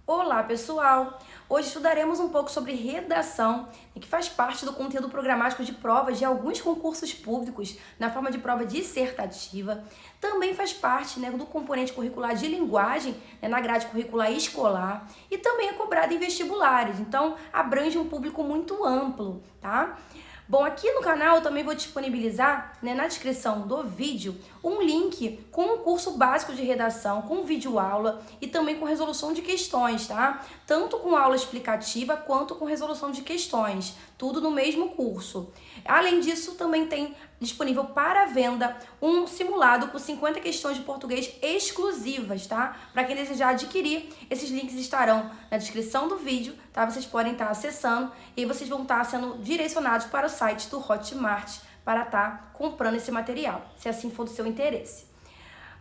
Olá, pessoal! Hoje estudaremos um pouco sobre redação, que faz parte do conteúdo programático de provas de alguns concursos públicos na forma de prova dissertativa. Também faz parte do componente curricular de linguagem na grade curricular escolar e também é cobrado em vestibulares, então abrange um público muito amplo, tá? Bom, aqui no canal eu também vou disponibilizar, na descrição do vídeo, um link com um curso básico de redação, com vídeo aula e também com resolução de questões, tá? Tanto com aula explicativa quanto com resolução de questões, tudo no mesmo curso. Além disso, também tem disponível para venda um simulado com 50 questões de português exclusivas, tá? Para quem desejar adquirir, esses links estarão na descrição do vídeo, tá? Vocês podem estar acessando e aí vocês vão estar sendo direcionados para o site do Hotmart para estar comprando esse material, se assim for do seu interesse.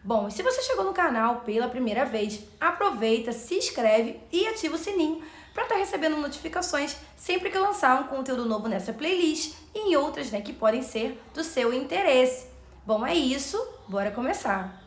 Bom, e se você chegou no canal pela primeira vez, aproveita, se inscreve e ativa o sininho para estar recebendo notificações sempre que eu lançar um conteúdo novo nessa playlist e em outras, que podem ser do seu interesse. Bom, é isso, bora começar!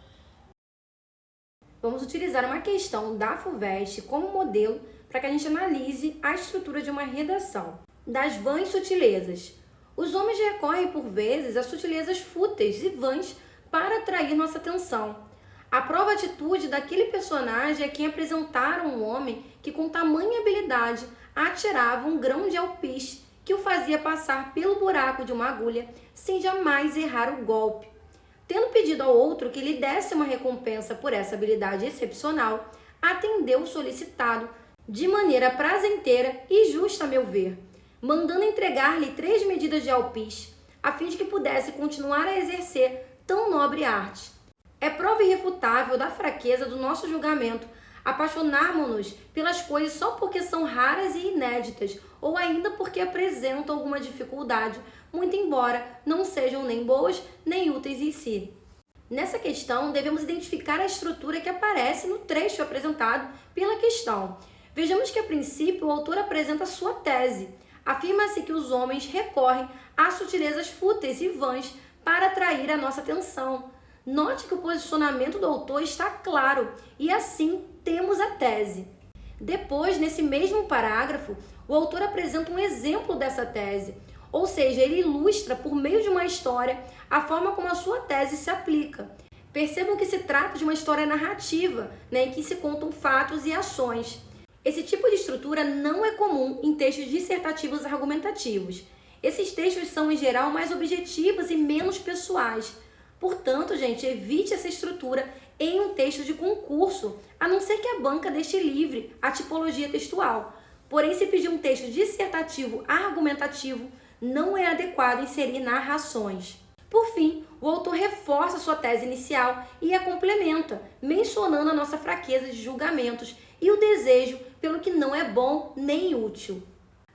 Vamos utilizar uma questão da FUVEST como modelo para que a gente analise a estrutura de uma redação. Das vãs sutilezas. Os homens recorrem por vezes a sutilezas fúteis e vãs para atrair nossa atenção. A prova atitude daquele personagem é quem apresentara um homem que com tamanha habilidade atirava um grão de alpiz que o fazia passar pelo buraco de uma agulha sem jamais errar o golpe. Tendo pedido ao outro que lhe desse uma recompensa por essa habilidade excepcional, atendeu o solicitado de maneira prazenteira e justa, a meu ver, mandando entregar-lhe 3 medidas de alpiz, a fim de que pudesse continuar a exercer tão nobre arte. É prova irrefutável da fraqueza do nosso julgamento apaixonarmos-nos pelas coisas só porque são raras e inéditas, ou ainda porque apresentam alguma dificuldade, muito embora não sejam nem boas nem úteis em si. Nessa questão, devemos identificar a estrutura que aparece no trecho apresentado pela questão. Vejamos que, a princípio, o autor apresenta sua tese. Afirma-se que os homens recorrem a sutilezas fúteis e vãs para atrair a nossa atenção. Note que o posicionamento do autor está claro e assim temos a tese. Depois, nesse mesmo parágrafo, o autor apresenta um exemplo dessa tese, ou seja, ele ilustra por meio de uma história a forma como a sua tese se aplica. Percebam que se trata de uma história narrativa, em que se contam fatos e ações. Esse tipo de estrutura não é comum em textos dissertativos argumentativos. Esses textos são, em geral, mais objetivos e menos pessoais. Portanto, gente, evite essa estrutura em um texto de concurso, a não ser que a banca deixe livre a tipologia textual. Porém, se pedir um texto dissertativo argumentativo, não é adequado inserir narrações. Por fim, o autor reforça sua tese inicial e a complementa, mencionando a nossa fraqueza de julgamentos e o desejo pelo que não é bom nem útil.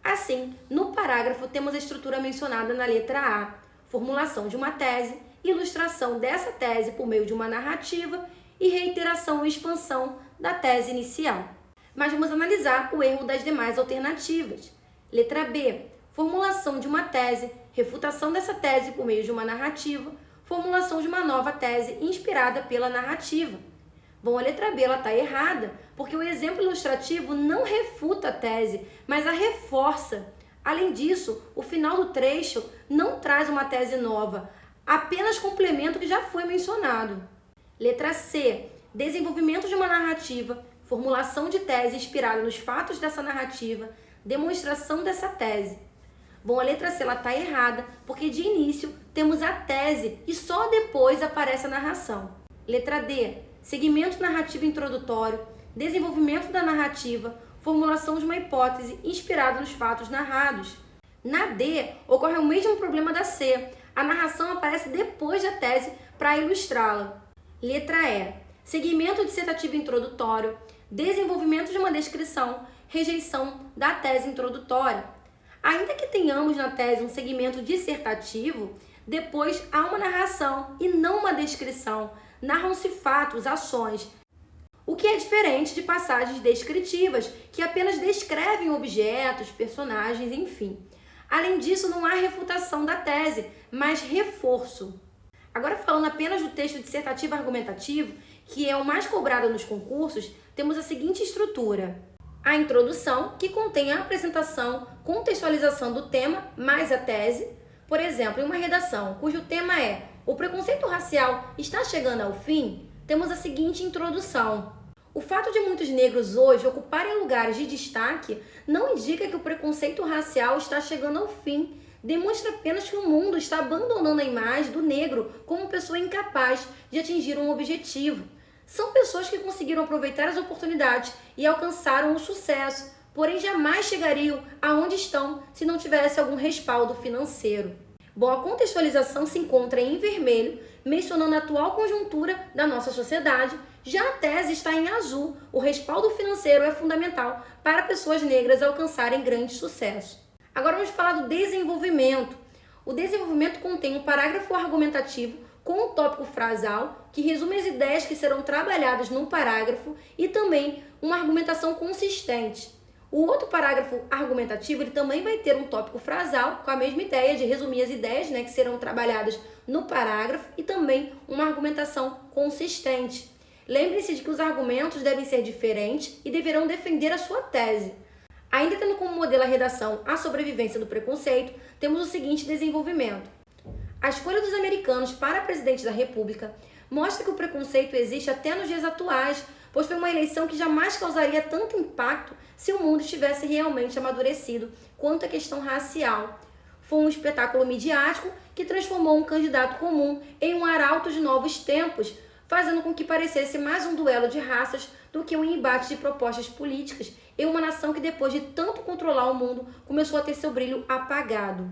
Assim, no parágrafo temos a estrutura mencionada na letra A, formulação de uma tese, ilustração dessa tese por meio de uma narrativa e reiteração e expansão da tese inicial. Mas vamos analisar o erro das demais alternativas. Letra B, formulação de uma tese, refutação dessa tese por meio de uma narrativa, formulação de uma nova tese inspirada pela narrativa. Bom, a letra B está errada, porque o exemplo ilustrativo não refuta a tese, mas a reforça. Além disso, o final do trecho não traz uma tese nova, apenas complementa o que já foi mencionado. Letra C, desenvolvimento de uma narrativa, formulação de tese inspirada nos fatos dessa narrativa, demonstração dessa tese. Bom, a letra C está errada, porque de início temos a tese e só depois aparece a narração. Letra D, segmento narrativo introdutório, desenvolvimento da narrativa, formulação de uma hipótese inspirada nos fatos narrados. Na D, ocorre o mesmo problema da C. A narração aparece depois da tese para ilustrá-la. Letra E, segmento dissertativo introdutório, desenvolvimento de uma descrição, rejeição da tese introdutória. Ainda que tenhamos na tese um segmento dissertativo, depois há uma narração e não uma descrição. Narram-se fatos, ações, o que é diferente de passagens descritivas, que apenas descrevem objetos, personagens, enfim. Além disso, não há refutação da tese, mas reforço. Agora, falando apenas do texto dissertativo argumentativo, que é o mais cobrado nos concursos, temos a seguinte estrutura. A introdução, que contém a apresentação, contextualização do tema, mais a tese. Por exemplo, em uma redação cujo tema é "O preconceito racial está chegando ao fim", temos a seguinte introdução. O fato de muitos negros hoje ocuparem lugares de destaque não indica que o preconceito racial está chegando ao fim. Demonstra apenas que o mundo está abandonando a imagem do negro como pessoa incapaz de atingir um objetivo. São pessoas que conseguiram aproveitar as oportunidades e alcançaram o sucesso, porém jamais chegariam aonde estão se não tivesse algum respaldo financeiro. Bom, a contextualização se encontra em vermelho, mencionando a atual conjuntura da nossa sociedade. Já a tese está em azul. O respaldo financeiro é fundamental para pessoas negras alcançarem grande sucesso. Agora vamos falar do desenvolvimento. O desenvolvimento contém um parágrafo argumentativo com um tópico frasal, que resume as ideias que serão trabalhadas no parágrafo, e também uma argumentação consistente. O outro parágrafo argumentativo ele também vai ter um tópico frasal, com a mesma ideia de resumir as ideias, que serão trabalhadas no parágrafo, e também uma argumentação consistente. Lembre-se de que os argumentos devem ser diferentes e deverão defender a sua tese. Ainda tendo como modelo a redação A Sobrevivência do Preconceito, temos o seguinte desenvolvimento. A escolha dos americanos para presidente da República mostra que o preconceito existe até nos dias atuais, pois foi uma eleição que jamais causaria tanto impacto se o mundo estivesse realmente amadurecido quanto à questão racial. Foi um espetáculo midiático que transformou um candidato comum em um arauto de novos tempos, fazendo com que parecesse mais um duelo de raças do que um embate de propostas políticas em uma nação que, depois de tanto controlar o mundo, começou a ter seu brilho apagado.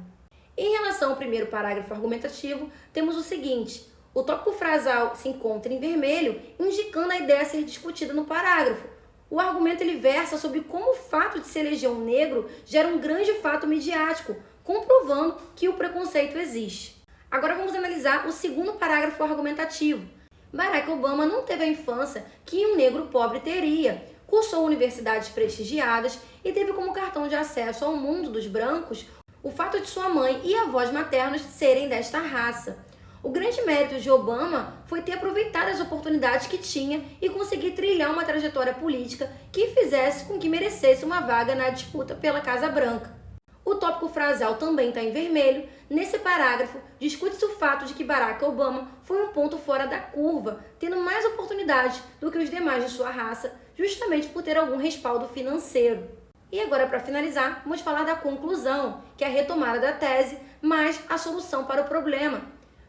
Em relação ao primeiro parágrafo argumentativo, temos o seguinte: o tópico frasal se encontra em vermelho, indicando a ideia a ser discutida no parágrafo. O argumento ele versa sobre como o fato de se eleger um negro gera um grande fato midiático, comprovando que o preconceito existe. Agora vamos analisar o segundo parágrafo argumentativo. Barack Obama não teve a infância que um negro pobre teria, cursou universidades prestigiadas e teve como cartão de acesso ao mundo dos brancos o fato de sua mãe e avós maternos serem desta raça. O grande mérito de Obama foi ter aproveitado as oportunidades que tinha e conseguir trilhar uma trajetória política que fizesse com que merecesse uma vaga na disputa pela Casa Branca. O tópico frasal também está em vermelho. Nesse parágrafo, discute-se o fato de que Barack Obama foi um ponto fora da curva, tendo mais oportunidades do que os demais de sua raça, justamente por ter algum respaldo financeiro. E agora, para finalizar, vamos falar da conclusão, que é a retomada da tese, mais a solução para o problema.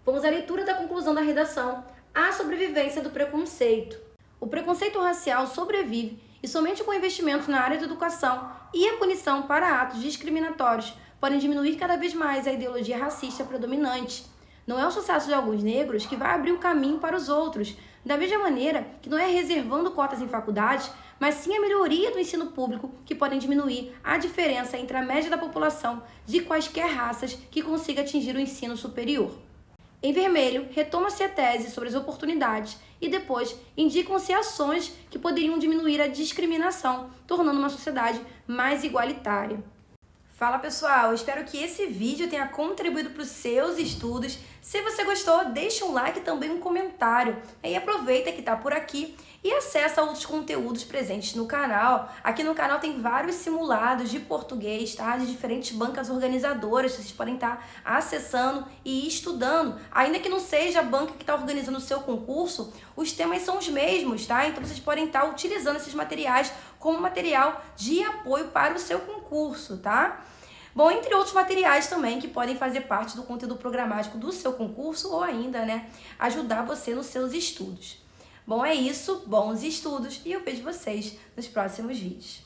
Vamos à leitura da conclusão da redação, A Sobrevivência do Preconceito. O preconceito racial sobrevive e somente com investimentos na área da educação e a punição para atos discriminatórios podem diminuir cada vez mais a ideologia racista predominante. Não é o sucesso de alguns negros que vai abrir o caminho para os outros, da mesma maneira que não é reservando cotas em faculdades, mas sim a melhoria do ensino público que podem diminuir a diferença entre a média da população de quaisquer raças que consiga atingir o ensino superior. Em vermelho, retoma-se a tese sobre as oportunidades e depois indicam-se ações que poderiam diminuir a discriminação, tornando uma sociedade mais igualitária. Fala pessoal, espero que esse vídeo tenha contribuído para os seus estudos. Se você gostou, deixa um like e também um comentário. E aproveita que está por aqui e acessa outros conteúdos presentes no canal. Aqui no canal tem vários simulados de português, tá? De diferentes bancas organizadoras que vocês podem estar acessando e estudando. Ainda que não seja a banca que está organizando o seu concurso, os temas são os mesmos, tá? Então vocês podem estar utilizando esses materiais como material de apoio para o seu concurso, tá? Bom, entre outros materiais também que podem fazer parte do conteúdo programático do seu concurso ou ainda, ajudar você nos seus estudos. Bom, é isso, bons estudos e eu vejo vocês nos próximos vídeos.